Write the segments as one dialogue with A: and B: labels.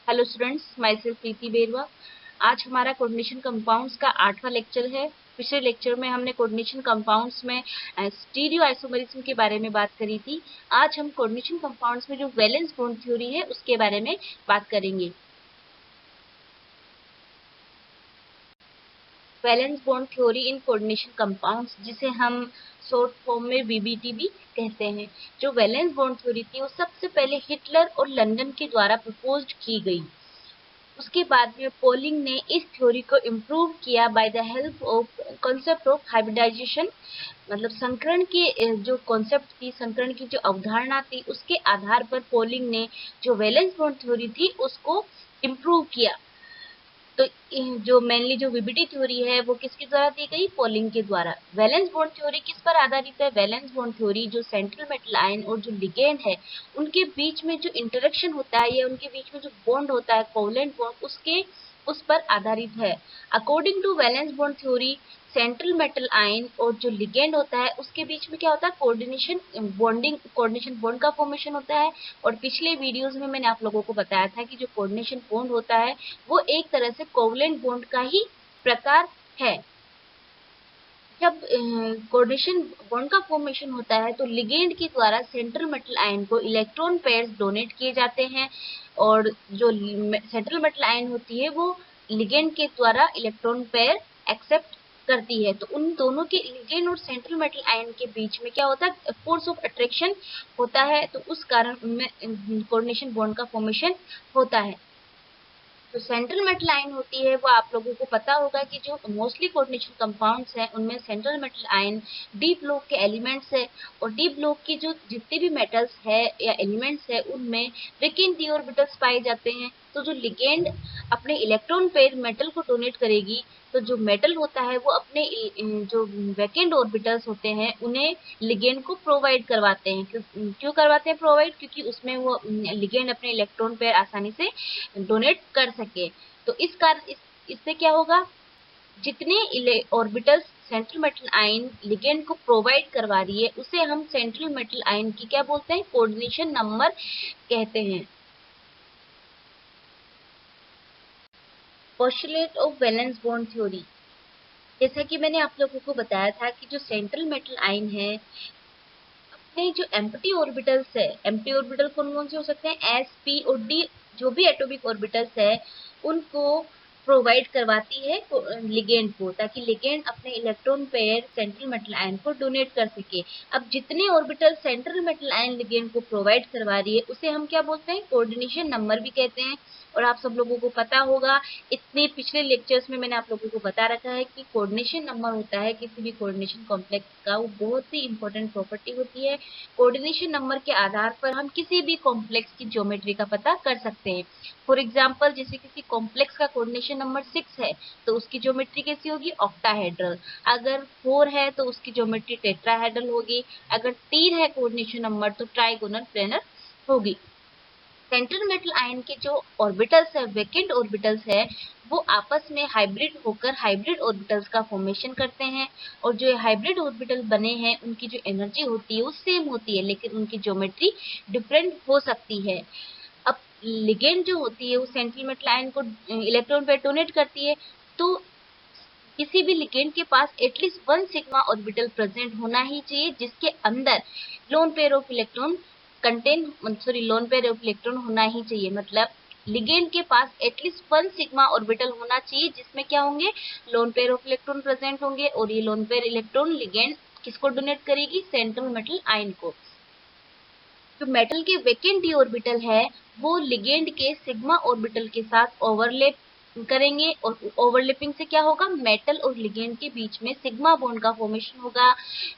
A: Hello students, my self प्रीति बेरवा। आज हमारा coordination compounds का 8वां लेक्चर है। पिछले लेक्चर में हमने कोऑर्डिनेशन कंपाउंड्स में स्टीरियो आइसोमरिज्म के बारे में बात करी थी। आज हम कोऑर्डिनेशन कंपाउंड्स में जो वैलेंस बॉन्ड थ्योरी है उसके बारे में बात करेंगे। Valence bond theory in coordination compounds, जिसे हम शॉर्ट फॉर्म में वीबीटी भी कहते हैं। जो वैलेंस बॉन्ड थ्योरी थी वो सबसे पहले हिटलर और लंदन के द्वारा प्रपोज्ड की गई। उसके बाद में पोलिंग ने इस थ्योरी को इम्प्रूव किया by the help of concept of hybridization. मतलब संकरण की जो कॉन्सेप्ट थी, संकरण की जो अवधारणा थी, उसके आधार पर पोलिंग ने जो वैलेंस बॉन्ड थ्योरी थी उसको इम्प्रूव किया। तो जो मेनली जो वीबीटी थ्योरी है वो किसके द्वारा दी गई? पोलिंग के द्वारा। वैलेंस बॉन्ड थ्योरी किस पर आधारित है? वैलेंस बॉन्ड थ्योरी जो सेंट्रल मेटल आयन और जो लिगेंड है उनके बीच में जो इंटरेक्शन होता है या उनके बीच में जो बॉन्ड होता है, कोवलेंट बॉन्ड, उस पर आधारित है। According to valence bond theory, central metal ion और जो लिगेंड होता है उसके बीच में क्या होता है? कोऑर्डिनेशन बॉन्ड का फॉर्मेशन होता है। और पिछले वीडियोस में मैंने आप लोगों को बताया था कि जो कोऑर्डिनेशन बॉन्ड होता है वो एक तरह से कोवलेंट बॉन्ड का ही प्रकार है। जब कोऑर्डिनेशन बॉन्ड का फॉर्मेशन होता है तो लिगेंड के द्वारा सेंट्रल मेटल आयन को इलेक्ट्रॉन पेयर्स डोनेट किए जाते हैं, और जो सेंट्रल मेटल आयन होती है वो लिगेंड के द्वारा इलेक्ट्रॉन पेयर एक्सेप्ट करती है। तो उन दोनों के, लिगेंड और सेंट्रल मेटल आयन के बीच में क्या होता है? फोर्स ऑफ अट्रैक्शन होता है। तो उस कारण उनमें कोऑर्डिनेशन बॉन्ड का फॉर्मेशन होता है। जो सेंट्रल मेटल आयन होती है वो आप लोगों को पता होगा कि जो मोस्टली कोऑर्डिनेशन कंपाउंड्स हैं उनमें central metal ion D block के एलिमेंट्स है। और डी ब्लॉक की जो जितने भी मेटल्स है या एलिमेंट्स है उनमें वैकेंट डी ऑर्बिटल्स पाए जाते हैं। तो जो लिगेंड अपने इलेक्ट्रॉन पेयर मेटल को डोनेट करेगी, तो जो मेटल होता है वो अपने जो वैकेंट ऑर्बिटल्स होते हैं उन्हें लिगेंड को प्रोवाइड करवाते हैं। क्यों करवाते हैं प्रोवाइड? क्योंकि उसमें वो लिगेंड अपने इलेक्ट्रॉन पेयर आसानी से डोनेट कर सके। तो इस कारण इससे क्या होगा? जितने orbitals central metal ion ligand को प्रोवाइड करवा रही है उसे हम सेंट्रल मेटल आयन की क्या बोलते हैं? कोऑर्डिनेशन नंबर कहते हैं। Postulate of valence bond theory, जैसा कि मैंने आप लोगों को बताया था कि जो सेंट्रल मेटल आयन है अपने जो एम्प्टी ऑर्बिटल्स है, एम्प्टी ऑर्बिटल कौन कौन से हो सकते हैं? एस, पी और डी, जो भी एटॉमिक ऑर्बिटल्स है उनको प्रोवाइड करवाती है लिगेंड को, ताकि लिगेंड अपने electron pair central metal ion को डोनेट कर सके। अब जितने orbital central metal ion ligand को प्रोवाइड करवा रही है उसे हम क्या बोलते हैं? कोऑर्डिनेशन नंबर भी कहते हैं। और आप सब लोगों को पता होगा, इतने पिछले लेक्चर्स में मैंने आप लोगों को बता रखा है कि कोऑर्डिनेशन नंबर होता है किसी भी कोऑर्डिनेशन कॉम्प्लेक्स का, वो बहुत ही इंपॉर्टेंट प्रॉपर्टी होती है। कोऑर्डिनेशन नंबर के आधार पर हम किसी भी कॉम्प्लेक्स की ज्योमेट्री का पता कर सकते हैं। फॉर एग्जाम्पल, जैसे किसी कॉम्प्लेक्स का कोऑर्डिनेशन नंबर 6 है तो उसकी ज्योमेट्री कैसी होगी? ऑक्टाहेड्रल। अगर 4 है तो उसकी ज्योमेट्री टेट्राहेड्रल होगी। अगर 3 है कोऑर्डिनेशन नंबर तो ट्राइगोनल प्लेनर होगी। सेंट्रल मेटल आयन के जो ऑर्बिटल्स है, वैकेंट ऑर्बिटल्स है, वो आपस में हाइब्रिड होकर हाइब्रिड ऑर्बिटल्स का फॉर्मेशन करते हैं। और जो हाइब्रिड ऑर्बिटल बने हैं उनकी जो एनर्जी होती है वो सेम होती है, लेकिन उनकी ज्योमेट्री डिफरेंट हो सकती है। अब लिगेंड जो होती है वो सेंट्रल मेटल आयन को इलेक्ट्रॉन पेयर डोनेट करती है। तो किसी भी लिगेंड के पास एटलीस्ट 1 सिग्मा ऑर्बिटल प्रेजेंट होना ही चाहिए, जिसके अंदर lone pair of electron lone pair of electron होना ही चाहिए। मतलब लिगेंड के पास एटलीस्ट 1 सिग्मा ऑर्बिटल होना चाहिए जिसमें क्या होंगे? Lone pair of electron present होंगे। और ये लोन पेयर इलेक्ट्रॉन लिगेंड किसको डोनेट करेगी? सेंट्रल मेटल आयन को। जो मेटल के वैकेंट डी ऑर्बिटल है वो लिगेंड के सिग्मा ऑर्बिटल के साथ ओवरलैप करेंगे, और ओवरलैपिंग से क्या होगा? मेटल और लिगेंड के बीच में सिग्मा बॉन्ड का फॉर्मेशन होगा,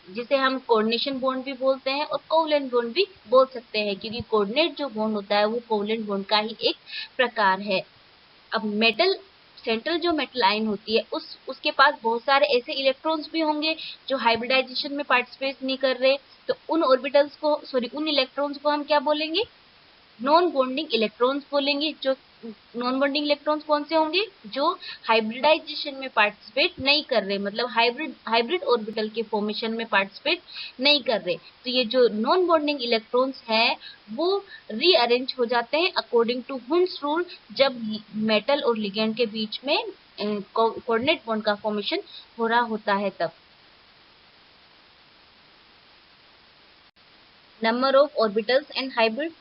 A: जिसे हम कोऑर्डिनेशन बॉन्ड भी बोलते हैं और कोवलेंट बॉन्ड भी बोल सकते हैं, क्योंकि कोऑर्डिनेट जो बॉन्ड होता है वो कोवलेंट बॉन्ड का ही एक प्रकार है। अब सेंट्रल जो मेटल आयन होती है उसके पास बहुत सारे ऐसे इलेक्ट्रॉन्स भी होंगे जो हाइब्रिडाइजेशन में पार्टिसिपेट नहीं कर रहे। तो उन इलेक्ट्रॉन्स को हम क्या बोलेंगे? नॉन बॉन्डिंग इलेक्ट्रॉन्स बोलेंगे। जो नॉन बॉन्डिंग इलेक्ट्रॉन्स कौन से होंगे? जो हाइब्रिडाइजेशन में पार्टिसिपेट नहीं कर रहे, मतलब हाइब्रिड ऑर्बिटल के फॉर्मेशन में पार्टिसिपेट नहीं कर रहे। तो ये जो नॉन बॉन्डिंग इलेक्ट्रॉन्स है वो रीअरेंज हो जाते हैं अकॉर्डिंग टू हुंस रूल, जब मेटल और लिगेंड के बीच में कोऑर्डिनेट बॉन्ड का फॉर्मेशन हो रहा होता है तब। Number of orbitals and hybrid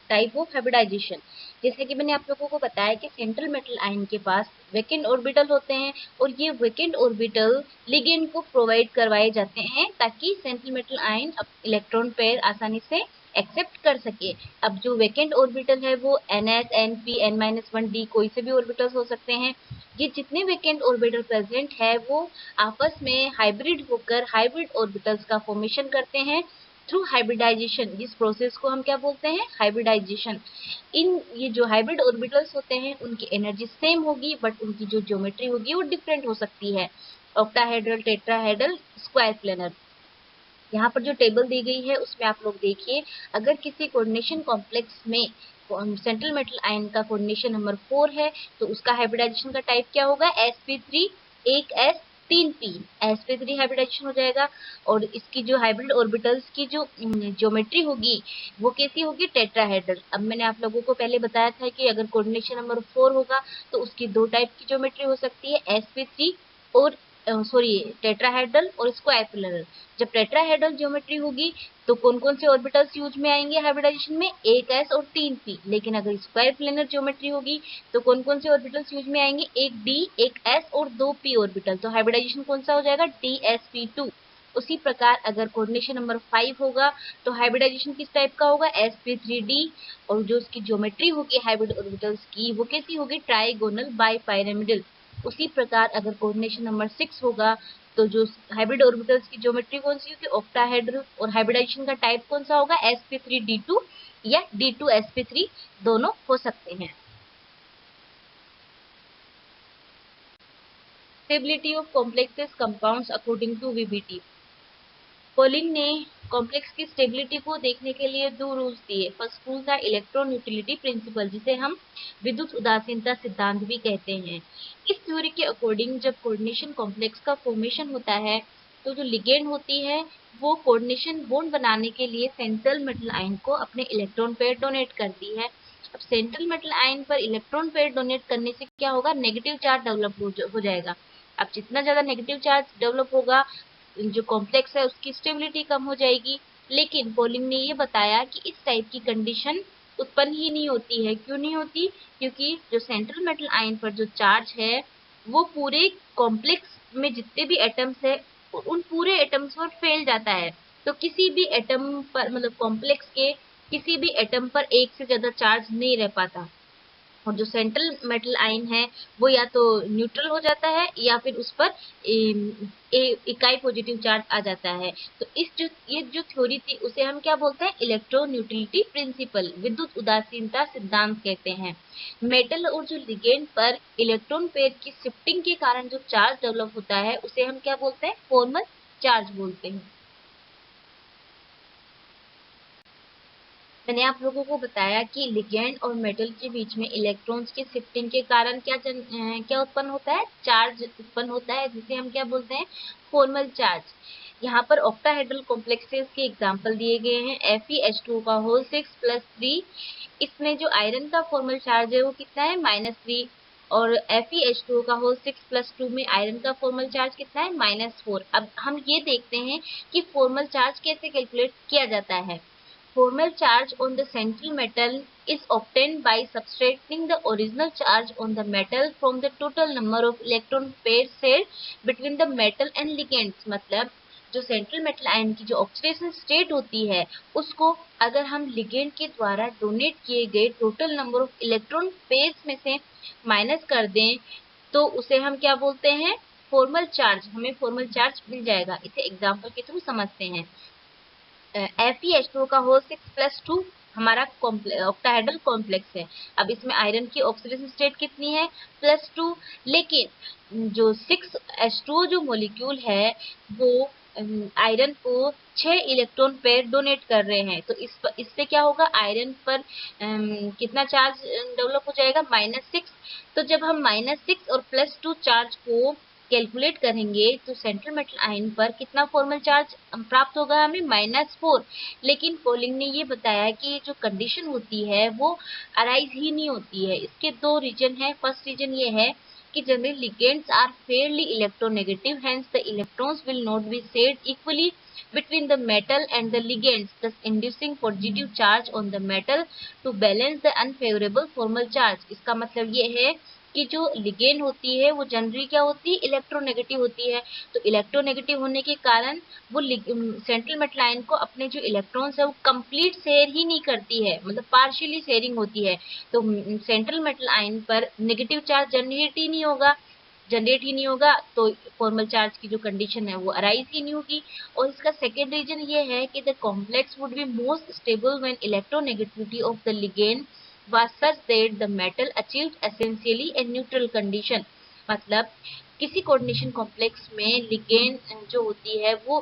A: type of hybridization. जैसे कि मैंने आप लोगों को बताया कि सेंट्रल मेटल आयन के पास वैकेंट ऑर्बिटल होते हैं और ये वैकेंट ऑर्बिटल लिगेंड को प्रोवाइड करवाए जाते हैं ताकि central metal ion electron pair आसानी से एक्सेप्ट कर सके। अब जो वैकेंट ऑर्बिटल है वो ns, np, n-1d कोई से भी ऑर्बिटल्स हो सकते हैं। ये जितने वैकेंट ऑर्बिटल प्रेजेंट है वो आपस में हाइब्रिड होकर हाइब्रिड ऑर्बिटल्स का फॉर्मेशन करते हैं थ्रू हाइब्रिडाइजेशन। जिस प्रोसेस को हम क्या बोलते हैं? हाइब्रिडाइजेशन। ये जो हाइब्रिड ऑर्बिटल्स होते हैं उनकी एनर्जी सेम होगी बट उनकी जो ज्योमेट्री होगी वो डिफरेंट हो सकती है। Octahedral, tetrahedral, square planar. यहाँ पर जो टेबल दी गई है उसमें आप लोग देखिए, अगर किसी कोऑर्डिनेशन कॉम्प्लेक्स में सेंट्रल मेटल आयन का कोऑर्डिनेशन नंबर 4 है तो उसका हाइब्रिडाइजेशन का टाइप क्या होगा? sp3 1s 3p, sp3 hybridisation हो जाएगा। और इसकी जो हाइब्रिड ऑर्बिटल्स की जो ज्योमेट्री होगी वो कैसी होगी? टेट्राहेड्रल। अब मैंने आप लोगों को पहले बताया था कि अगर कोऑर्डिनेशन नंबर 4 होगा तो उसकी दो टाइप की ज्योमेट्री हो सकती है, sp3 और टेट्राहेड्रल और स्क्वायर प्लेनर। जब टेट्राहेड्रल ज्योमेट्री होगी तो कौन कौन से ऑर्बिटल्स यूज में आएंगे हाइब्रिडाइजेशन में? 1s और 3p। लेकिन अगर स्क्वायर प्लेनर ज्योमेट्री होगी तो कौन कौन से ऑर्बिटल्स यूज में आएंगे? 1d, 1s और 2p ऑर्बिटल। तो हाइब्रिडाइजेशन कौन सा हो जाएगा? dsp2। उसी प्रकार अगर कोऑर्डिनेशन नंबर 5 होगा तो हाइब्रिडाइजेशन किस टाइप का होगा? sp3d। और जो उसकी ज्योमेट्री होगी हाइब्रिड ऑर्बिटल्स की वो कैसी होगी? Trigonal bipyramidal. उसी प्रकार अगर कोऑर्डिनेशन नंबर 6 होगा तो जो हाइब्रिड ऑर्बिटल्स की ज्योमेट्री कौन सी होगी? ऑक्टाहेड्रल। और हाइब्रिडाइजेशन का टाइप कौन सा होगा? sp3d2 या d2sp3 दोनों हो सकते हैं। Stability of complexes compounds according to VBT. Pauling ने कॉम्प्लेक्स की स्टेबिलिटी को देखने के लिए दो रूल्स दिए। फर्स्ट रूल था इलेक्ट्रॉन यूटिलिटी प्रिंसिपल, जिसे हम विद्युत उदासीनता सिद्धांत भी कहते हैं। इस थ्योरी के अकॉर्डिंग जब कोऑर्डिनेशन कॉम्प्लेक्स का फॉर्मेशन होता है तो जो लिगेंड होती है वो कोऑर्डिनेशन बॉन्ड बनाने के लिए सेंट्रल मेटल आयन को अपने इलेक्ट्रॉन पेयर डोनेट करती है। अब सेंट्रल मेटल आयन पर इलेक्ट्रॉन पेयर डोनेट करने से क्या होगा? नेगेटिव चार्ज डेवलप हो जाएगा। अब जितना ज्यादा नेगेटिव चार्ज डेवलप होगा जो कॉम्प्लेक्स है उसकी स्टेबिलिटी कम हो जाएगी। लेकिन पोलिंग ने ये बताया कि इस टाइप की कंडीशन उत्पन्न ही नहीं होती है। क्यों नहीं होती? क्योंकि जो सेंट्रल मेटल आयन पर जो चार्ज है वो पूरे कॉम्प्लेक्स में जितने भी एटम्स है उन पूरे एटम्स पर फैल जाता है। तो किसी भी एटम पर, मतलब कॉम्प्लेक्स के किसी भी एटम पर एक से ज्यादा चार्ज नहीं रह पाता। और जो सेंट्रल मेटल आयन है वो या तो न्यूट्रल हो जाता है या फिर उस पर इकाई पॉजिटिव चार्ज आ जाता है। तो ये जो थ्योरी थी उसे हम क्या बोलते हैं? इलेक्ट्रोन्यूट्रलिटी प्रिंसिपल, विद्युत उदासीनता सिद्धांत कहते हैं। मेटल और जो लिगेंड पर इलेक्ट्रॉन पेयर की शिफ्टिंग के कारण जो चार्ज डेवलप होता है उसे हम क्या बोलते हैं? फॉर्मल चार्ज बोलते हैं। मैंने आप लोगों को बताया कि लिगेंड और मेटल के बीच में इलेक्ट्रॉन्स की शिफ्टिंग के कारण क्या उत्पन्न होता है? चार्ज उत्पन्न होता है, जिसे हम क्या बोलते हैं? Formal charge. यहाँ पर ऑक्टाहेड्रल कॉम्प्लेक्सेस के एग्जांपल दिए गए हैं। FeH2 का होल 6 प्लस 3। इसमें जो आयरन का फॉर्मल चार्ज है वो कितना है? -3। और FeH2 का होल 6 प्लस 2 में आयरन का फॉर्मल चार्ज कितना है? -4। अब हम ये देखते हैं कि फॉर्मल चार्ज कैसे कैलकुलेट किया जाता है। Formal charge on the central metal is obtained by subtracting the original charge on the metal from the total number of electron pairs shared between the metal and ligands। मतलब जो central metal ion की जो oxidation state होती है उसको अगर हम ligand के द्वारा डोनेट किए गए total number of electron pairs में से माइनस कर दें तो उसे हम क्या बोलते हैं? Formal charge. हमें फॉर्मल चार्ज मिल जाएगा। इसे एग्जांपल के थ्रू समझते हैं। FeH2 का होल 6 प्लस 2 हमारा ऑक्टाहेड्रल कॉम्प्लेक्स है। अब इसमें आयरन की ऑक्सीडेशन स्टेट कितनी है? +2। लेकिन जो 6H2 जो मॉलिक्यूल है वो आयरन को 6 इलेक्ट्रॉन पेयर डोनेट कर रहे हैं, तो इससे क्या होगा, आयरन पर कितना चार्ज डेवलप हो जाएगा, -6। तो जब हम -6 और +2 चार्ज को कैलकुलेट करेंगे तो सेंट्रल मेटल आयन पर कितना फॉर्मल चार्ज प्राप्त होगा, हमें -4। लेकिन पोलिंग ने ये बताया कि जो कंडीशन होती है वो अराइज ही नहीं होती है। इसके दो रीजन है। फर्स्ट रीजन ये है कि generally ligands are fairly electronegative, hence the electrons will not be shared equally between the metal and the ligands, thus inducing positive charge on the metal to balance the unfavorable formal charge। इसका मतलब ये है कि जो ligand होती है वो generally क्या होती है, इलेक्ट्रोनेगेटिव होती है। तो इलेक्ट्रोनेगेटिव होने के कारण वो सेंट्रल मेटल आयन को अपने जो इलेक्ट्रॉन्स है वो कंप्लीट शेयर ही नहीं करती है, मतलब पार्शियली शेयरिंग होती है। तो सेंट्रल मेटल आयन पर नेगेटिव चार्ज जनरेट ही नहीं होगा, तो फॉर्मल चार्ज की जो कंडीशन है वो अराइज ही नहीं होगी। और इसका सेकेंड रीजन ये है कि the complex would be most stable when electronegativity of the ligand was such that the metal achieved essentially a neutral condition। मतलब किसी कोऑर्डिनेशन कॉम्प्लेक्स में लिगेंड जो होती है वो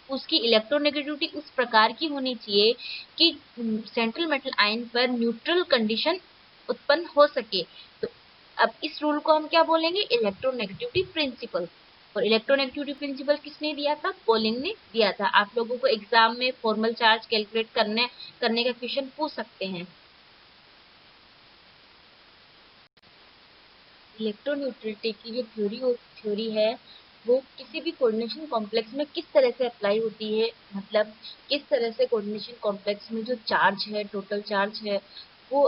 A: उसकी इलेक्ट्रोनेगेटिविटी उस प्रकार की होनी चाहिए कि सेंट्रल मेटल आयन पर न्यूट्रल कंडीशन उत्पन्न हो सके। तो अब इस रूल को हम क्या बोलेंगे, इलेक्ट्रोनेगेटिविटी प्रिंसिपल। और इलेक्ट्रोनेगेटिविटी प्रिंसिपल किसने दिया था, पोलिंग ने दिया था। आप लोगों को एग्जाम में फॉर्मल चार्ज कैलकुलेट करने का क्वेश्चन पूछ सकते हैं। इलेक्ट्रोन्यूट्रलिटी की जो थ्योरी है वो किसी भी कोऑर्डिनेशन कॉम्प्लेक्स में किस तरह से अप्लाई होती है, मतलब किस तरह से कोऑर्डिनेशन कॉम्प्लेक्स में जो चार्ज है, टोटल चार्ज है वो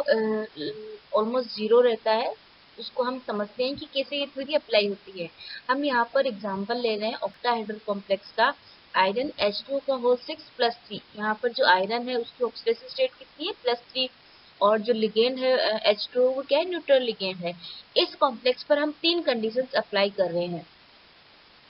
A: ऑलमोस्ट जीरो रहता है, उसको हम समझते हैं कि कैसे ये थ्योरी अप्लाई होती है। हम यहाँ पर एग्जांपल ले रहे हैं ऑक्टाहेड्रल कॉम्प्लेक्स का। आयरन H2 का होल 6 + 3। यहाँ पर जो आयरन है उसकी ऑक्सीडेशन स्टेट कितनी है, +3। और जो लिगेंड है H2 वो क्या है, न्यूट्रल लिगेंड है। इस कॉम्प्लेक्स पर हम 3 कंडीशंस अप्लाई कर रहे हैं।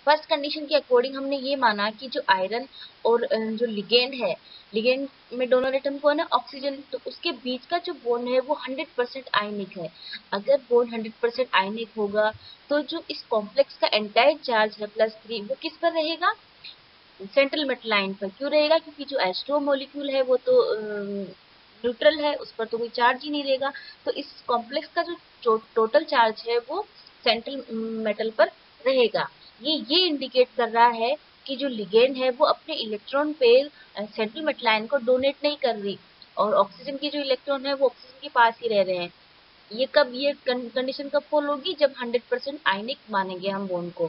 A: फर्स्ट कंडीशन के अकॉर्डिंग हमने ये माना कि जो आयरन और जो लिगेंड है, लिगेंड में डोनर एटम कौन है, ऑक्सीजन, तो उसके बीच का जो बॉन्ड है वो 100% आयनिक है। अगर बॉन्ड 100% आयनिक होगा तो जो इस कॉम्प्लेक्स का एंटायर चार्ज है +3 वो किस पर रहेगा, सेंट्रल मेटल आयन पर। क्यों रहेगा, क्योंकि जो H2 मॉलिक्यूल है वो तो न्यूट्रल है, उस पर तो कोई चार्ज ही नहीं रहेगा। तो इस कॉम्प्लेक्स का जो टोटल चार्ज है वो सेंट्रल मेटल पर रहेगा। ये इंडिकेट कर रहा है कि जो लिगेंड है वो अपने electron pair central metal ion को डोनेट नहीं कर रही, और ऑक्सीजन की जो इलेक्ट्रॉन है वो ऑक्सीजन के पास ही रह रहे हैं। ये कंडीशन कब फॉल होगी, जब 100% आयनिक मानेंगे हम बॉन्ड को।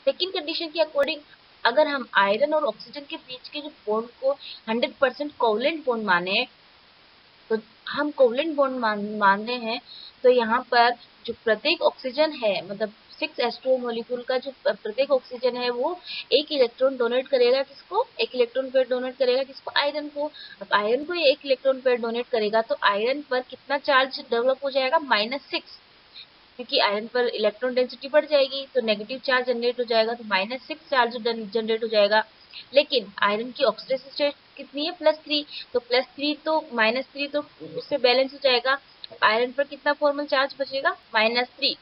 A: सेकेंड कंडीशन के अकॉर्डिंग अगर हम आयरन और ऑक्सीजन के बीच के जो बॉन्ड को 100% कोवलेंट बॉन्ड माने, तो हम कोवलेंट बॉन्ड मान रहे हैं, तो यहाँ पर जो प्रत्येक ऑक्सीजन है, मतलब 6H2O मॉलिक्यूल का जो प्रत्येक ऑक्सीजन है वो एक इलेक्ट्रॉन डोनेट करेगा, किसको, एक इलेक्ट्रॉन पेयर डोनेट करेगा, किसको, आयरन को। अब आयरन को एक इलेक्ट्रॉन पेयर डोनेट करेगा तो आयरन पर कितना चार्ज डेवलप हो जाएगा, -6, क्योंकि आयरन पर इलेक्ट्रॉन डेंसिटी बढ़ जाएगी तो नेगेटिव चार्ज जनरेट हो जाएगा, तो -6 चार्ज जनरेट हो जाएगा। लेकिन आयरन की ऑक्सीडेशन स्टेट कितनी है, +3, तो +3 तो -3 तो उससे बैलेंस हो जाएगा। आयरन पर कितना फॉर्मल चार्ज बचेगा, -3।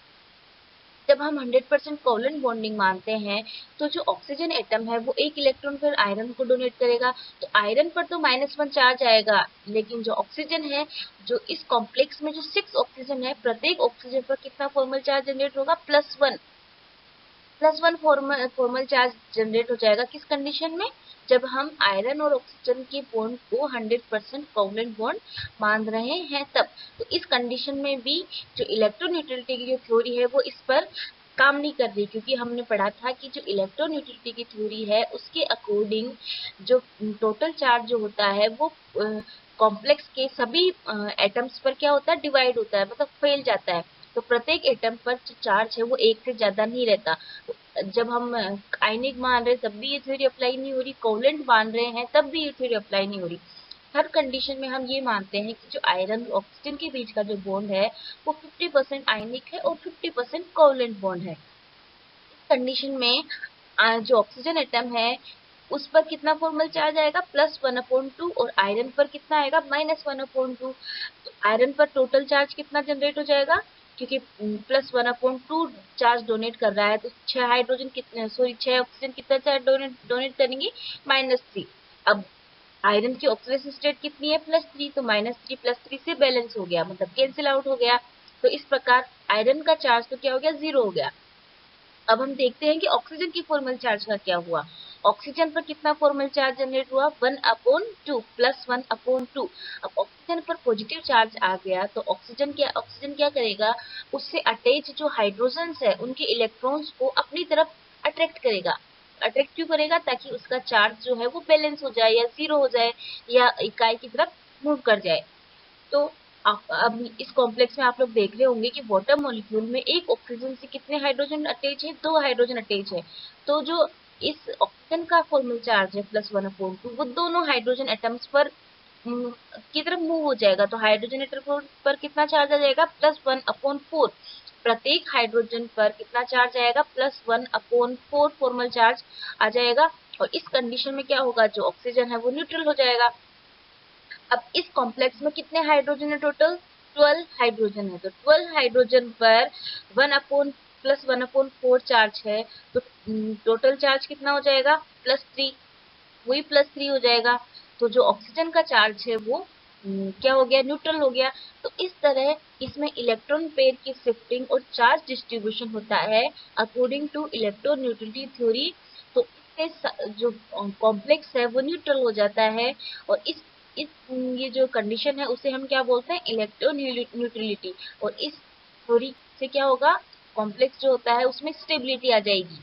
A: जब हम 100% कोवलेंट बॉन्डिंग मानते हैं तो जो ऑक्सीजन एटम है वो एक इलेक्ट्रॉन फिर आयरन को डोनेट करेगा, तो आयरन पर तो -1 चार्ज आएगा, लेकिन जो ऑक्सीजन है, जो इस कॉम्प्लेक्स में जो 6 ऑक्सीजन है, प्रत्येक ऑक्सीजन पर कितना फॉर्मल चार्ज जनरेट होगा, +1 फॉर्मल चार्ज जनरेट हो जाएगा। किस कंडीशन में, जब हम आयरन और ऑक्सीजन के बॉन्ड को 100% कोवलेंट बॉन्ड मान रहे हैं तब। तो इस कंडीशन में भी जो इलेक्ट्रोन्यूट्रलिटी की जो थ्योरी है वो इस पर काम नहीं कर रही, क्योंकि हमने पढ़ा था कि जो इलेक्ट्रोन्यूट्रलिटी की थ्योरी है उसके अकॉर्डिंग जो टोटल चार्ज जो होता है वो कॉम्प्लेक्स के सभी एटम्स पर क्या होता है, डिवाइड होता है, मतलब फैल जाता है। तो प्रत्येक एटम पर जो चार्ज है वो एक से ज्यादा नहीं रहता। तो जब हम आयनिक मान रहे तब भी ये थ्योरी अप्लाई नहीं हो रही, कोवलेंट मान रहे हैं तब भी ये थ्योरी अप्लाई नहीं हो रही। हर कंडीशन में हम ये मानते हैं कि जो आयरन और ऑक्सीजन के बीच का जो बॉन्ड है वो 50% आयनिक है और 50% कोवलेंट बॉन्ड है। इस कंडीशन में जो ऑक्सीजन एटम है उस पर कितना फॉर्मल चार्ज आएगा, +1/2, और आयरन पर कितना आएगा, -1/2। तो आयरन पर टोटल चार्ज कितना जनरेट हो जाएगा, क्योंकि +1/2 चार्ज डोनेट कर रहा है, तो 6 हाइड्रोजन कितने, सॉरी 6 ऑक्सीजन कितना चार्ज डोनेट करेंगे, -3। अब आयरन की ऑक्सीडेशन स्टेट कितनी है, +3, तो -3 +3 से बैलेंस हो गया, मतलब कैंसिल आउट हो गया। तो इस प्रकार आयरन का चार्ज तो क्या हो गया, 0 हो गया। अब हम देखते हैं कि ऑक्सीजन की फॉर्मल चार्ज का क्या हुआ। ऑक्सीजन पर कितना फॉर्मल चार्ज जनरेट हुआ, 1/2 +1/2। अब ऑक्सीजन पर पॉजिटिव चार्ज आ गया, तो ऑक्सीजन क्या करेगा, उससे अटैच जो हाइड्रोजन्स है उनके इलेक्ट्रॉन्स को अपनी तरफ अट्रैक्ट करेगा। अट्रैक्ट क्यों करेगा, ताकि उसका चार्ज जो है वो बैलेंस हो जाए या 0 हो जाए या इकाई की तरफ मूव कर जाए। तो अब इस कॉम्प्लेक्स में आप लोग देख रहे होंगे कि वाटर मॉलिक्यूल में एक ऑक्सीजन से कितने हाइड्रोजन अटैच है, 2 हाइड्रोजन अटैच है। तो जो इस ऑक्सीजन का फॉर्मल चार्ज है +1/2, वो दोनों हाइड्रोजन एटम्स पर की तरफ मूव हो जाएगा। तो हाइड्रोजन एटम पर कितना चार्ज आ जाएगा, +1/4। प्रत्येक हाइड्रोजन पर कितना चार्ज आएगा, +1/4 फॉर्मल चार्ज आ जाएगा। और इस कंडीशन में क्या होगा, जो ऑक्सीजन है वो न्यूट्रल हो जाएगा। अब इस कॉम्प्लेक्स में कितने हाइड्रोजन है, टोटल 12 हाइड्रोजन है। तो 12 हाइड्रोजन पर 1/4 चार्ज है, तो टोटल चार्ज कितना हो जाएगा, +3, वही +3 हो जाएगा। तो जो ऑक्सीजन का चार्ज है वो क्या हो गया, न्यूट्रल हो गया। तो इस तरह इसमें इलेक्ट्रॉन पेयर की शिफ्टिंग और चार्ज डिस्ट्रीब्यूशन होता है अकॉर्डिंग टू इलेक्ट्रोन्यूट्रलिटी थ्योरी। तो इससे जो कॉम्प्लेक्स है वो न्यूट्रल हो जाता है। और इस ये जो कंडीशन है उसे हम क्या बोलते हैं, इलेक्ट्रोन्यूट्रलिटी। और इस थ्योरी से क्या होगा, कॉम्प्लेक्स जो होता है उसमें स्टेबिलिटी आ जाएगी।